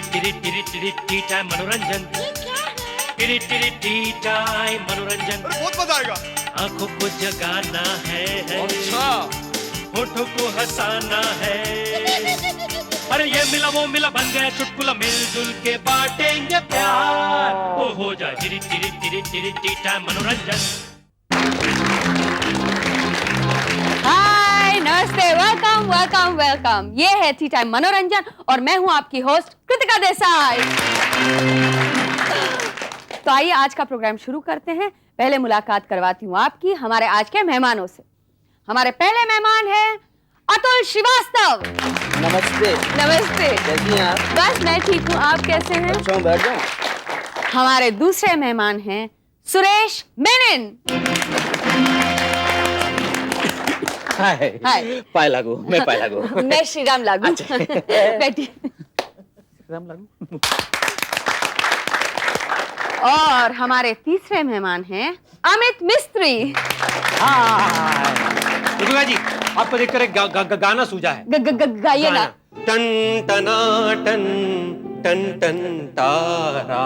T time मनोरंजन। T time मनोरंजन। बहुत मजा आएगा। आंखों को जगाना है, अच्छा। होठों को हंसाना है। अरे ये मिला वो मिला बन गया चुटकुला, मिलजुल के बांटेंगे प्यार। वो हो जाए टी टाइम मनोरंजन। हाय, नमस्ते, वेलकम वेलकम वेलकम। ये है टी टाइम मनोरंजन और मैं हूं आपकी होस्ट कृतिका देसाई। तो आइए आज का प्रोग्राम शुरू करते हैं। पहले मुलाकात करवाती हूँ आपकी हमारे आज के मेहमानों से। हमारे पहले मेहमान हैं अतुल श्रीवास्तव। नमस्ते। नमस्ते। कैसी हैं आप? बस मैं ठीक हूँ, आप कैसे हैं? अच्छा हूँ, बैठ जाओ। हमारे दूसरे मेहमान हैं सुरेश मेनन। हाय। पाए लागू, मैं पाए लागू। मैं श्रीराम लागू। बैठिए। श्रीराम लागू। और हमारे तीसरे मेहमान हैं अमित मिस्त्री। दुर्गा जी, आपको देखकर एक गाना सूझा है। गाइए ना। टन टना टन टन टन तारा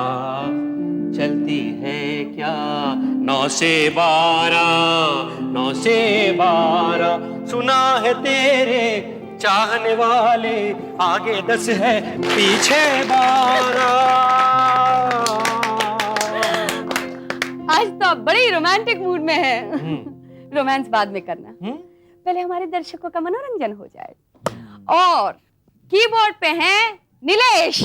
चलती है क्या 9 से 12 सुना है तेरे चाहने वाले आगे 10 है पीछे 12। आज तो आप बड़े रोमांटिक मूड में हैं। रोमांस बाद में करना, पहले हमारे दर्शकों का मनोरंजन हो जाए। और कीबोर्ड पे हैं नीलेश।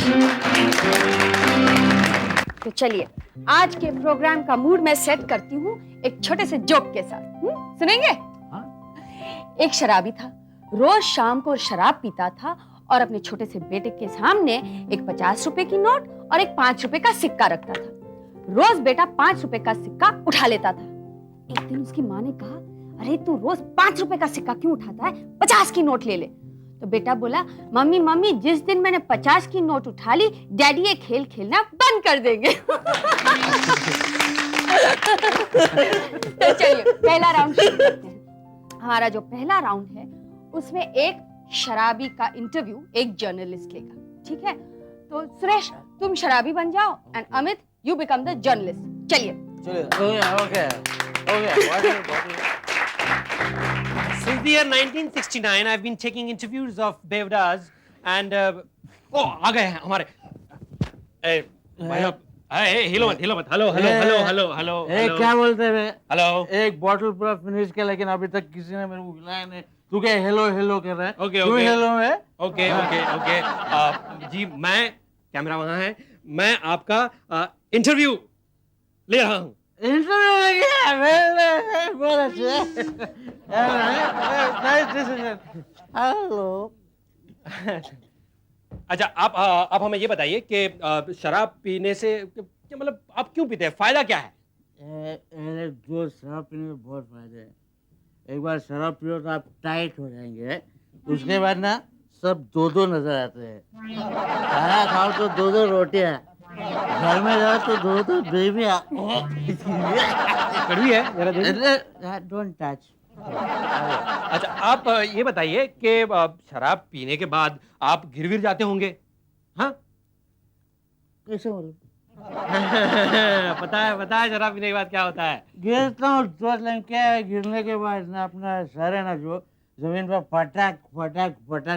तो चलिए आज के प्रोग्राम का मूड मैं सेट करती हूँ एक छोटे से जोक के साथ। सुनेंगे? एक शराबी था, रोज शाम को शराब पीता था और अपने छोटे से बेटे के सामने एक 50 रुपए की नोट और एक 5 रुपए का सिक्का रखता था। रोज बेटा 5 रुपए का सिक्का उठा लेता था। एक दिन उसकी माँ ने कहा, अरे तू रोज 5 रुपए का सिक्का क्यों उठाता है, 50 की नोट ले ले। तो बेटा बोला, मम्मी मम्मी जिस दिन मैंने 50 की नोट उठा ली, डैडी ये खेल खेलना बंद कर देंगे। तो चलिए पहला राउंड शुरू करते हैं। हमारा जो पहला राउंड है उसमें एक शराबी का इंटरव्यू एक जर्नलिस्ट लेगा, ठीक है? तो सुरेश तुम शराबी बन जाओ and Amit you become the journalist. चलिए। Okay. Since the year 1969, I've been taking interviews of Devdas and आ गए हैं हमारे। भाई आप हिलो मत। हेलो। क्या बोलते हैं? हेलो। एक बॉटल पूरा फिनिश किया लेकिन अभी तक किसी ने मेरे को हिलाया नहीं। तू क्या हेलो कर रहा है? ओके। हेलो है? ओके। जी मैं कैमरा वहाँ है, मैं आपका इंटरव्यू ले रहा हूँ। हेलो। अच्छा आप हमें ये बताइए कि शराब पीने से मतलब आप क्यों पीते हैं, फायदा क्या है? जो शराब पीने में बहुत फायदे हैं। एक बार शराब पियो तो आप टाइट हो जाएंगे, उसके बाद ना सब दो नजर आते हैं। खाना खाओ तो दो रोटियां, घर में जाओ तो दो बेबियां। कड़वी है जरा डोंट टच। अच्छा आप ये बताइए कि शराब पीने के बाद आप गिर जाते होंगे, हाँ? कैसे बोलूं? पता है शराब पीने के बाद क्या होता है? गिरता हूँ तो क्या है, गिरने के बाद ना अपना सर है ना जो जमीन पर फटाक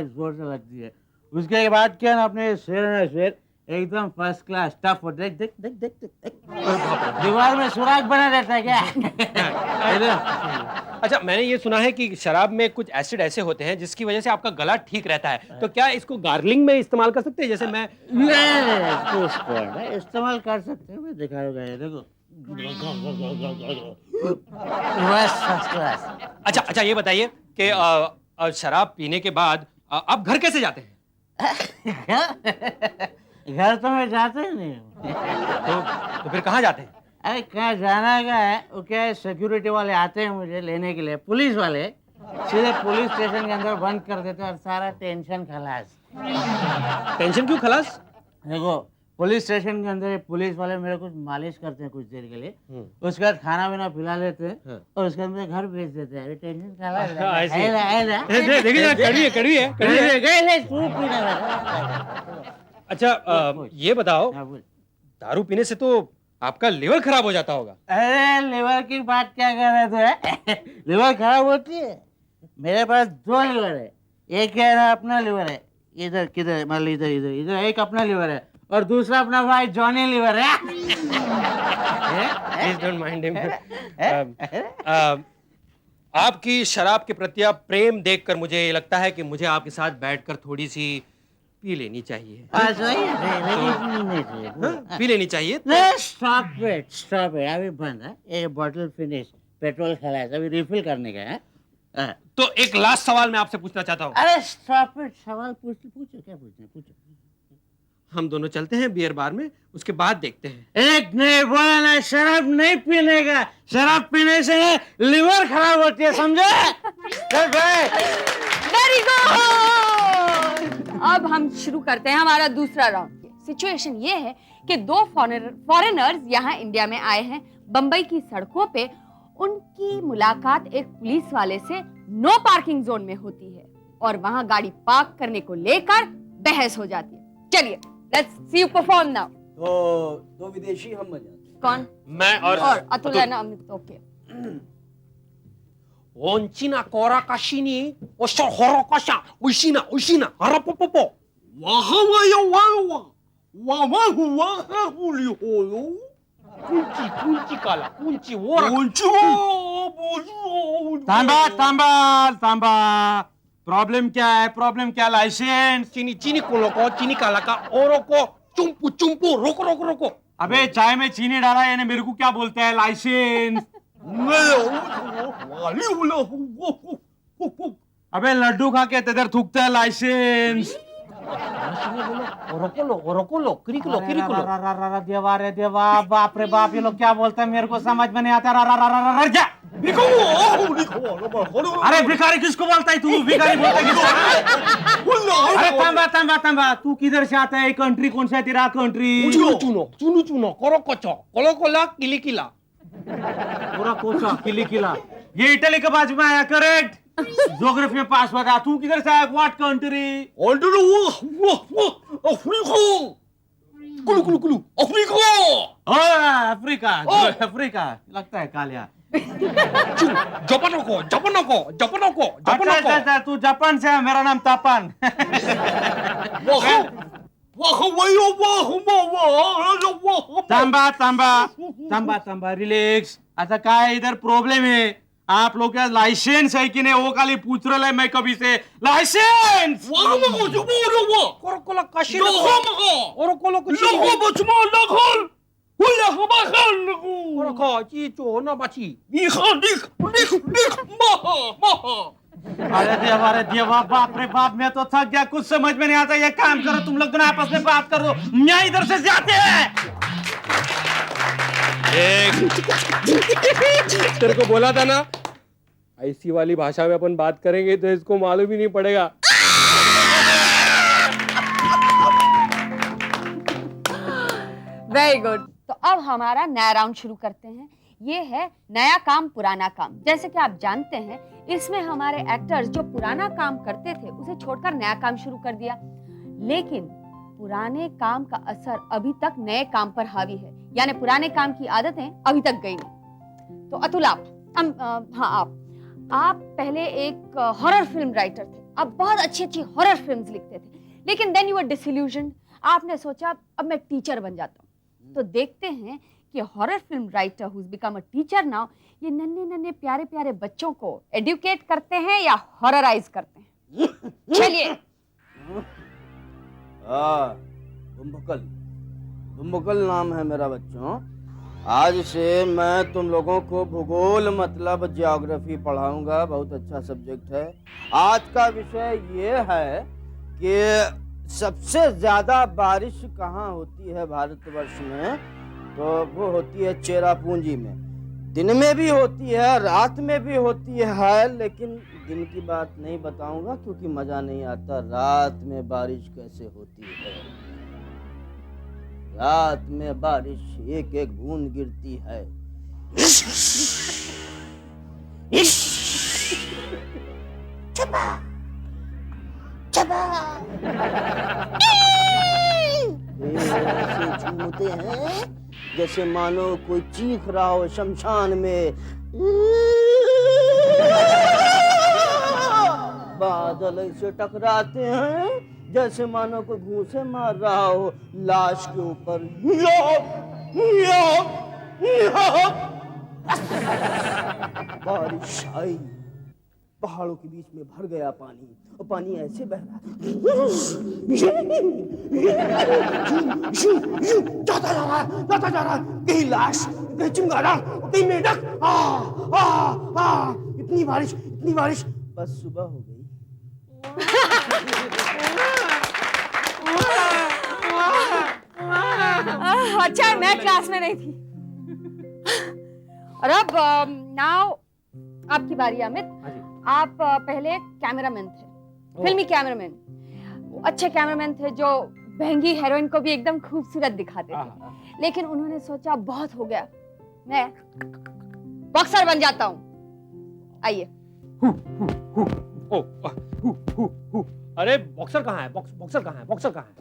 जोर से लगती है। उसके बाद क्या ना अपने शेर एकदम फर्स्ट क्लास टफ हो। देख दीवार में सुराख बना रहता है क्या? अच्छा मैंने ये सुना है कि शराब में कुछ एसिड ऐसे होते हैं जिसकी वजह से आपका गला ठीक रहता है, तो क्या इसको गार्गलिंग में इस्तेमाल कर सकते हैं? जैसे मैं इस्तेमाल कर सकते हैं, मैं दिखाऊंगा ये देखो। अच्छा ये बताइए कि शराब पीने के बाद आप घर कैसे जाते हैं? घर तो मैं जाता ही नहीं हूँ। तो फिर कहाँ जाते हैं? अरे कहाँ जाना क्या है, वो क्या है, सिक्योरिटी वाले आते हैं मुझे लेने के लिए, पुलिस वाले सीधे पुलिस स्टेशन के अंदर बंद कर देते हैं और सारा टेंशन खलास। टेंशन क्यों खलास? देखो पुलिस स्टेशन के अंदर पुलिस वाले मेरे कुछ मालिश करते हैं कुछ देर के लिए, उसके बाद खाना वाना खिला लेते हैं और उसके बाद मुझे घर भेज देते हैं। टेंशन खलास। देखिए कड़वी है। अच्छा ये बताओ, हाँ, बोल। दारू पीने से तो आपका लिवर खराब हो जाता होगा। अरे लिवर की बात क्या कर रहे तू है? लिवर खराब होती है? मेरे पास 2 लिवर है। एक है ना अपना लिवर है, इधर किधर मान लो, इधर इधर इधर एक अपना लिवर है और दूसरा अपना भाई जॉनी लिवर है। Please don't mind him. आपकी शराब के प्रति आप प्रेम देखकर मुझे लगता है कि मुझे आपके साथ बैठकर थोड़ी सी पी लेनी चाहिए। पी लेनी चाहिए। स्टॉप इट अभी बंद है। ये बॉटल फिनिश, पेट्रोल खलास, अभी रिफिल करने का है। तो एक लास्ट सवाल मैं आपसे पूछना चाहता हूँ। अरे स्टॉप इट, सवाल पूछो क्या पूछना है पूछो। हम दोनों चलते हैं बियर बार में, उसके बाद देखते हैं। एक नहीं बोला ना, शराब नहीं पीने का। शराब पीने से लिवर खराब होती है, समझे? Very good. अब हम शुरू करते हैं हमारा दूसरा राउंड। सिचुएशन ये है कि 2 फॉरेनर्स यहाँ इंडिया में आए हैं। बंबई की सड़कों पे उनकी मुलाकात एक पुलिस वाले से नो पार्किंग जोन में होती है और वहां गाड़ी पार्क करने को लेकर बहस हो जाती है। चलिए, let's see you perform now. तो 2 विदेशी हम बन जाते हैं। कौन? मैं और अतुल है ना, अमित। ओके। 온치나 거라카시니 오쇼 호로카샤 우시나 하라뽀뽀뽀 와하와야 와와 와마후와하후리호요 꾼치 깔라 꾼치 오라 तांबा प्रॉब्लम क्या लाइसेंस? चीनी कोलोको चीनी कालाका ओरोको चुम्पू रोको अबे चाय में चीनी डाला यानी मेरे को क्या बोलता है लाइसेंस? अबे लड्डू खा के तेरे थूकता है लाइसेंस। ओरोकोलो किरिकुलो देवा रे देवा, बाप रे बाप, ये लोग क्या बोलते हैं मेरे को समझ में नहीं आता। अरे भिखारी किसको बोलता है तू? भिखारी बोलता है किसको? अरे तांबा, तू किधर से आता है? कंट्री कौन सा है तेरा कंट्री? चुनो कोरोकोचो कोलोकोला किलिकिला पूरा कोचा किला। ये इटली के बाजू में आया, करेक्ट। ज्योग्राफी में पास हुआ था। तू किधर से आया? What country? अफ्रीका लगता है कालिया। जापानको अच्छा, तू जापान से है। मेरा नाम तापान। तांबा रिलैक्स। आता काय इधर प्रॉब्लेम है? आप लोग क्या लाइसेंस है कि नहीं वो खाली पूछ रहा है मैं कभी से। लाइसेंस कोरोकोला काशी ओरोकोलो कोरोको चीचो ना बाची अरे देवा, बाप रे बाप, मैं तो थक गया, कुछ समझ में नहीं आता। ये काम करो तुम लोग दोनों आपस में बात करो, मैं इधर से जाते हैं। तेरे को बोला था ना, ऐसी वाली भाषा में अपन बात करेंगे तो इसको मालूम ही नहीं पड़ेगा। Very good. तो अब हमारा नया राउंड शुरू करते हैं। ये है नया काम पुराना काम। जैसे कि आप जानते हैं, इसमें हमारे एक्टर्स जो पुराना काम करते थे उसे छोड़कर नया काम शुरू कर दिया, लेकिन पुराने काम का असर अभी तक नए काम पर हावी है, यानी पुराने काम की आदतें अभी तक गई नहीं। तो अतुल आप पहले एक हॉरर फिल्म राइटर थे। आप बहुत अच्छी हॉरर फिल्म्स लिखते थे, लेकिन देन यू वर डिसइल्यूजन्ड। आपने सोचा अब मैं टीचर बन जाता हूँ। तो देखते हैं कि horror film writer who has become a teacher now, ये नन्हे प्यारे बच्चों को एडुकेट करते हैं या हॉरराइज करते हैं। चलिए। बुम्बकल नाम है मेरा बच्चों। आज से मैं तुम लोगों को भूगोल मतलब ज्योग्राफी पढ़ाऊंगा। बहुत अच्छा सब्जेक्ट है। आज का विषय ये है कि सबसे ज्यादा बारिश कहाँ होती है भारतवर्ष में, तो वो होती है चेरापूंजी में। दिन में भी होती है, रात में भी होती है, लेकिन दिन की बात नहीं बताऊंगा क्योंकि मजा नहीं आता। रात में बारिश कैसे होती है? रात में बारिश एक एक बूंद गिरती है। होते हैं जैसे मानो कोई चीख रहा हो शमशान में। बादल ऐसे टकराते हैं जैसे मानो कोई घूंसे मार रहा हो लाश के ऊपर। बारिश आई, पहाड़ों के बीच में भर गया पानी और पानी ऐसे बह रहा जाता जा रहा है, कहीं लाश, कहीं चिंगारा, कहीं मेंढक। इतनी बारिश, बस सुबह हो गई। अच्छा मैं क्लास में नहीं थी। और अब नाउ आपकी बारी अमित। आप पहले कैमरामैन थे, फिल्मी कैमरामैन। अच्छे कैमरामैन थे जो महंगी हीरोइन को भी एकदम खूबसूरत दिखाते थे। लेकिन उन्होंने सोचा बहुत हो गया, मैं बॉक्सर बन जाता हूँ। आइए। अरे बॉक्सर कहाँ है? बॉक्सर कहाँ है?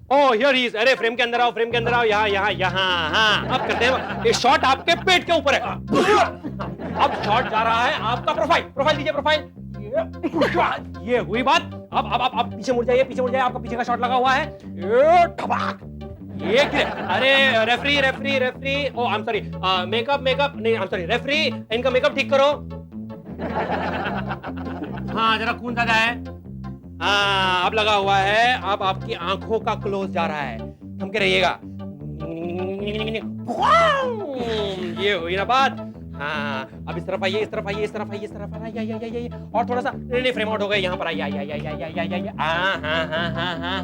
ओह हियर ही इज। अरे फ्रेम के अंदर आओ, यहाँ। हाँ, अब करते हैं ये शॉट आपके पेट के ऊपर है। अब शॉट जा रहा है आपका प्रोफाइल दीजिए, प्रोफाइल। ये हुई बात। अब पीछे मुड़ जाइए, आपका पीछे का शॉट लगा हुआ है। ये ठबाक, ये क्या? अरे referee. Oh I am sorry, makeup नहीं, आई एम सॉरी रेफरी, इनका मेकअप ठीक करो। हाँ जरा खून ज्यादा है। हाँ अब लगा हुआ है। अब आपकी आंखों का क्लोज जा रहा है, थम के रहिएगा। ये हुई ना बात। हाँ अब इस तरफ आइए, और थोड़ा सा नहीं फ्रेम आउट हो गए। यहाँ पर आइए।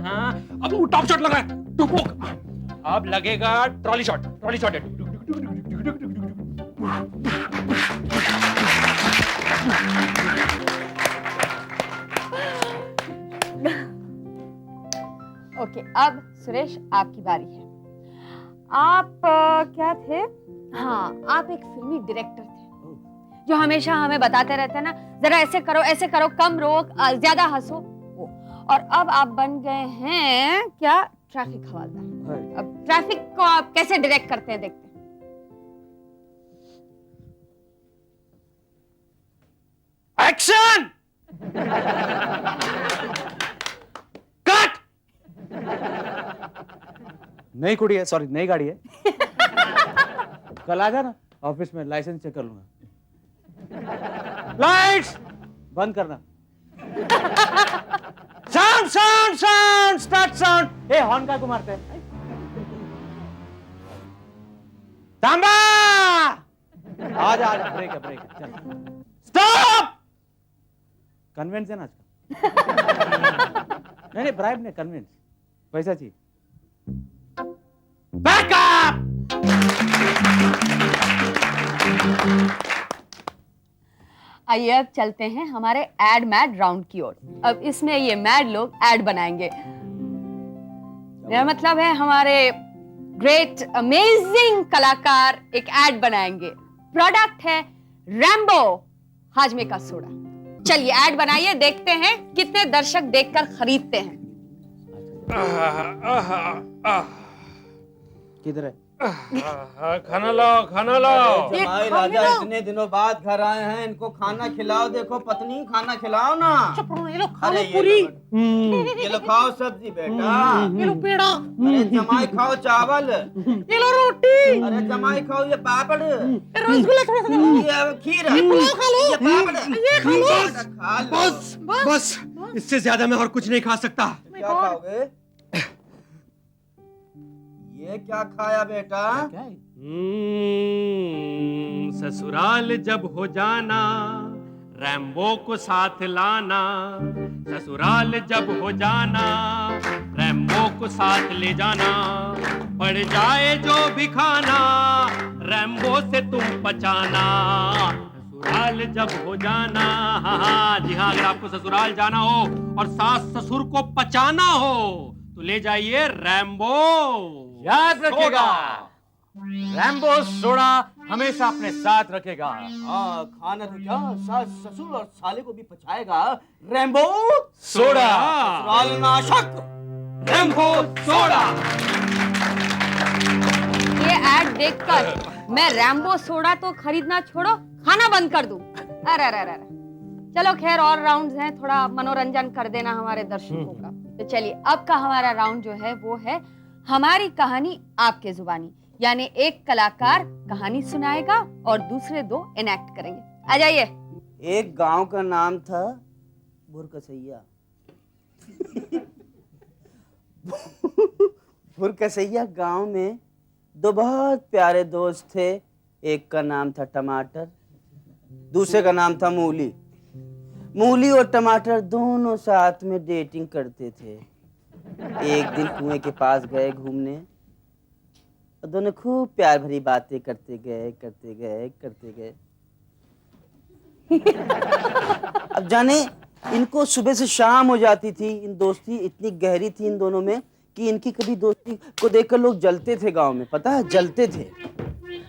हाँ अब वो टॉप शॉट लगा है। अब लगेगा ट्रॉली शॉट है। ओके, अब सुरेश आपकी बारी है। आप क्या थे? हाँ, आप एक फिल्मी डायरेक्टर थे जो हमेशा हमें बताते रहते हैं ना, जरा ऐसे करो, कम रोक, ज्यादा हंसो। और अब आप बन गए हैं क्या? ट्रैफिक हवलदार। अब ट्रैफिक को आप कैसे डायरेक्ट करते हैं देखते हैं। एक्शन! कट! नई कुड़ी है, सॉरी नई गाड़ी है। कल आ जाना ऑफिस में, लाइसेंस चेक कर लूंगा। लाइट्स बंद करना। Sound start sound. ए हॉर्न का को मारते हैं? तांबा आजा ब्रेक है चल। स्टॉप! कन्वेंस है ना आज? नहीं ब्राइब नहीं, कन्वेंस। पैसा चाहिए। बैकअप! आइए अब चलते हैं हमारे एड मैड राउंड की ओर। अब इसमें ये मैड लोग एड बनाएंगे। मेरा मतलब है हमारे ग्रेट अमेजिंग कलाकार एक एड बनाएंगे। प्रोडक्ट है रैम्बो हाजमे का सोडा। चलिए ऐड बनाइए, देखते हैं कितने दर्शक देखकर खरीदते हैं। किधर है? खाना लाओ। जमाई राजा इतने दिनों बाद घर आए हैं, इनको खाना खिलाओ। देखो पत्नी, खाना खिलाओ ना। अरे ये लो खाओ सब्जी बेटा। ये लो पेड़ा। अरे जमाई खाओ चावल। ये लो रोटी। अरे जमाई खाओ ये पापड़। रसगुल्ला थोड़ा सा। ये खीर। ये पुलाव खा लो। ये पापड़। ये खा लो। खा लो। बस इससे ज्यादा मैं और कुछ नहीं खा सकता। क्या खाओगे? ये क्या खाया बेटा? ससुराल जब हो जाना, रैम्बो को साथ लाना। ससुराल जब हो जाना, रैम्बो को साथ ले जाना। पड़ जाए जो भी खाना, रैम्बो से तुम बचाना। ससुराल जब हो जाना, हाँ जी हाँ, अगर आपको ससुराल जाना हो और सास ससुर को पचाना हो तो ले जाइए रैम्बो। याद रखिएगा, रैम्बो सोडा हमेशा अपने साथ रखेगा। हाँ, खाना तो क्या, सास ससुर और साले को भी पचाएगा। Rambo soda. ससुराल नाशक। Rambo soda. देखकर मैं रैम्बो सोडा तो खरीदना छोड़ो, खाना बंद कर दूं। अरे अरे अरे, चलो खैर और राउंड्स हैं, थोड़ा मनोरंजन कर देना हमारे दर्शकों का। तो चलिए अब का हमारा राउंड जो है वो है हमारी कहानी आपके जुबानी, यानी एक कलाकार कहानी सुनाएगा और दूसरे दो इनएक्ट करेंगे। आ जाइए। एक गांव का नाम था भुरकसैया। भुरकसैया गांव में दो बहुत प्यारे दोस्त थे। एक का नाम था टमाटर, दूसरे का नाम था मूली। मूली और टमाटर दोनों साथ में डेटिंग करते थे। एक दिन कुएं के पास गए घूमने और दोनों खूब प्यार भरी बातें करते गए। अब जाने इनको सुबह से शाम हो जाती थी। इन दोस्ती इतनी गहरी थी इन दोनों में कि इनकी कभी दोस्ती को देखकर लोग जलते थे गांव में, पता है, जलते थे।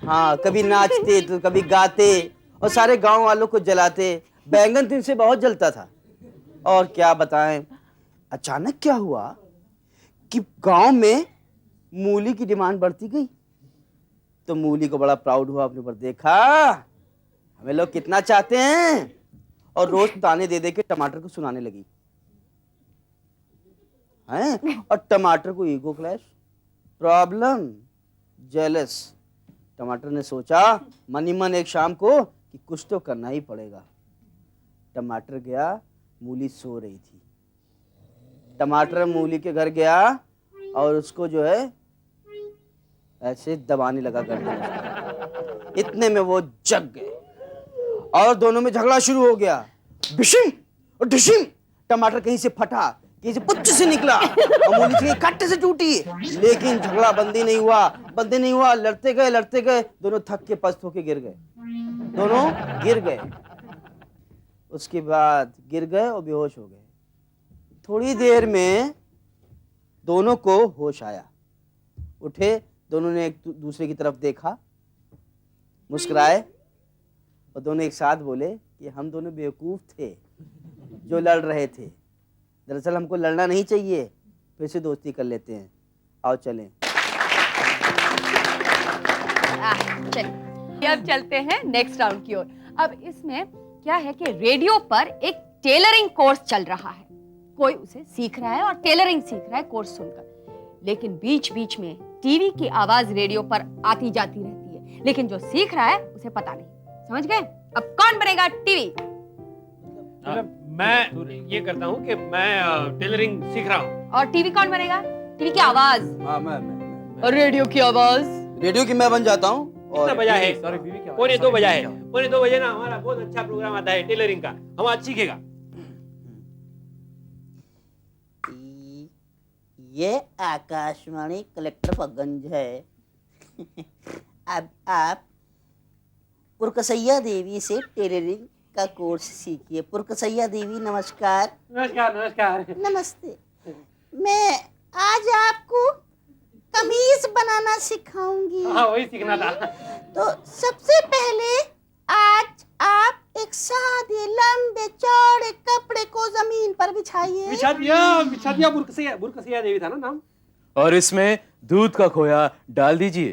हाँ, कभी नाचते तो कभी गाते और सारे गांव वालों को जलाते। बैंगन तो इनसे बहुत जलता था। और क्या बताएं, अचानक क्या हुआ कि गांव में मूली की डिमांड बढ़ती गई। तो मूली को बड़ा प्राउड हुआ अपने ऊपर, देखा हमें लोग कितना चाहते हैं, और रोज ताने दे दे के टमाटर को सुनाने लगी हैं। और टमाटर को ईगो क्लैश, प्रॉब्लम, जेलस। टमाटर ने सोचा मन ही मन एक शाम को कि कुछ तो करना ही पड़ेगा। टमाटर गया, मूली सो रही थी। टमाटर मूली के घर गया और उसको जो है ऐसे दबाने लगा गर्दन। इतने में वो जग गए और दोनों में झगड़ा शुरू हो गया। बिशिम और डिशिम। टमाटर कहीं से फटा, कहीं से पुच्छ से निकला और मूली से कट्टे से टूटी। लेकिन झगड़ा बंद ही नहीं हुआ। लड़ते गए, दोनों थक के पस्त होके गिर गए। उसके बाद गिर गए और बेहोश हो गए। थोड़ी देर में दोनों को होश आया। उठे, दोनों ने एक दूसरे की तरफ देखा, मुस्कुराए और दोनों एक साथ बोले कि हम दोनों बेवकूफ थे जो लड़ रहे थे। दरअसल हमको लड़ना नहीं चाहिए, फिर से दोस्ती कर लेते हैं। आओ चलें। चलिए अब चलते हैं नेक्स्ट राउंड की ओर। अब इसमें क्या है कि रेडियो पर एक टेलरिंग कोर्स चल रहा है। कोई उसे सीख रहा है और टेलरिंग सीख रहा है कोर्स सुनकर। लेकिन बीच बीच में टीवी की आवाज रेडियो पर आती जाती रहती है, लेकिन जो सीख रहा है उसे पता नहीं। समझ गए? अब कौन बनेगा टीवी? मैं ये करता हूँ कि मैं टेलरिंग सीख रहा हूँ। और टीवी कौन बनेगा? टीवी की आवाज। हाँ, मैं। और रेडियो की आवाज। रेडियो की मैं बन जाता हूँ। कितना बजा है? 2:45 बजा है। 2:45 बजे ना हमारा बहुत अच्छा प्रोग्राम आता है टेलरिंग का, हम आज सीखेगा। ये आकाशवाणी कलेक्टरगंज है। अब आप पुरकसैया देवी से टेलरिंग का कोर्स सीखिए। पुरकसैया देवी नमस्कार। नमस्कार। नमस्ते। मैं आज आपको कमीज बनाना सिखाऊंगी। हाँ, वही सीखना था। तो सबसे पहले आज आप एक सादे लंबे चौड़े कपड़े को जमीन पर बिछाइए। बिछा दिया। बुरकसैया देवी था ना नाम। और इसमें दूध का खोया डाल दीजिए।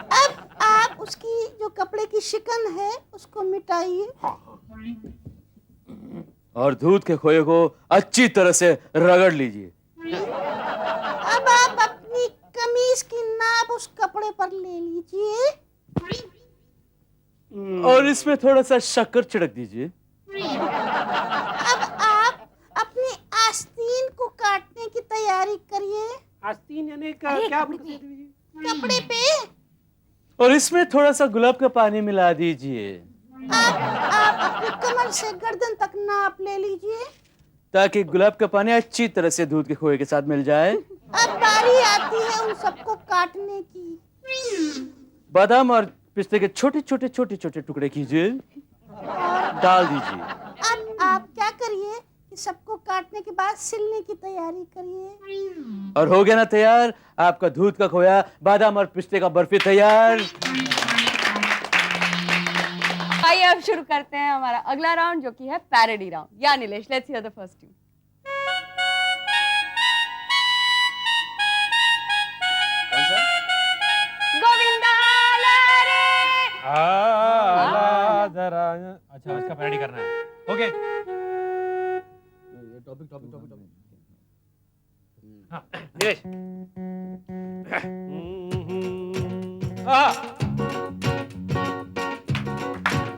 अब आप उसकी जो कपड़े की शिकन है उसको मिटाइए। और दूध के खोए को अच्छी तरह से रगड़ लीजिए। अब आप अपनी कमीज की नाप उस कपड़े पर ले लीजिए और इसमें थोड़ा सा शक्कर छिड़क दीजिए। अब आप अपनी आस्तीन को काटने की तैयारी करिए। आस्तीन यानी क्या बुरकसैया देवी जी? कपड़े पे और इसमें थोड़ा सा गुलाब का पानी मिला दीजिए आप अपनी कमर से गर्दन तक नाप ले लीजिए ताकि गुलाब का पानी अच्छी तरह से दूध के खोए के साथ मिल जाए। अब बारी आती है उन सबको काटने की। बादाम और पिस्ते के छोटे छोटे टुकड़े कीजिए, डाल दीजिए। अब आप क्या करिए कि सबको काटने के बाद सिलने की तैयारी करिए। और हो गया ना तैयार आपका दूध का खोया, बादाम और पिस्ते का बर्फी तैयार। आइए अब शुरू करते हैं हमारा अगला राउंड जो कि है पैरोडी राउंड। या Nilesh, let's hear the first tune. कौन सा? नीलेश हाँ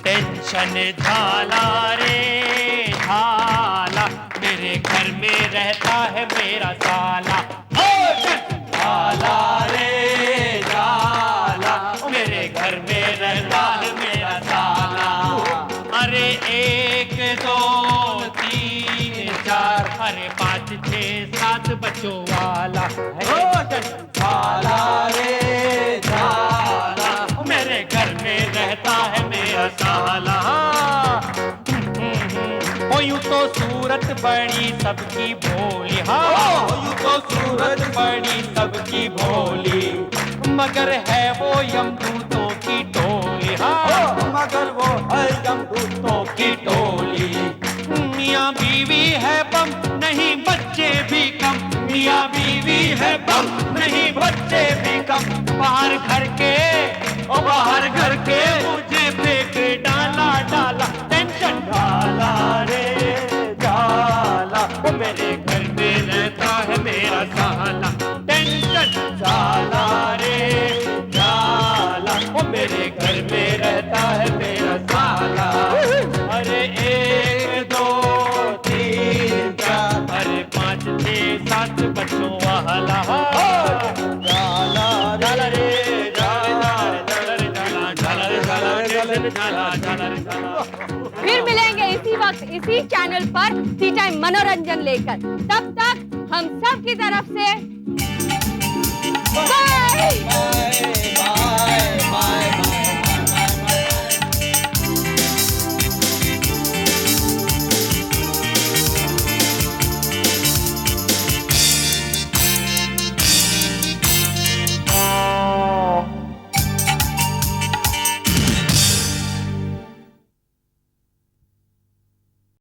टेंशन झाला रे झाला मेरे घर में रहता है मेरा साला झाला रे झाला मेरे घर में रहता है मेरा साला अरे 1 2 3 4 अरे 5 6 7 बच्चों वाला झाला रे झाला मेरे घर में रहता है मेरा साला ओ यूं तो सूरत बड़ी सबकी भोली हाँ यूं तो सूरत बड़ी सबकी भोली मगर है वो यमदूतों की टोली हाँ मगर वो है यमदूतों की टोली मियाँ बीवी है बम नहीं बच्चे भी कम मियाँ बीवी है बम नहीं बच्चे भी कम बाहर घर के मुझे फेंक डाला डाला टेंशन डाला रे डाला वो मेरे घर में रहता है मेरा साला टेंशन डाला रे डाला वो मेरे घर में रहता है मेरा साला अरे 1 2 3 4 अरे 5 6 7 बच्चों वाला डाला डाला रे फिर मिलेंगे इसी वक्त इसी चैनल पर टी टाइम मनोरंजन लेकर तब तक हम सब की तरफ से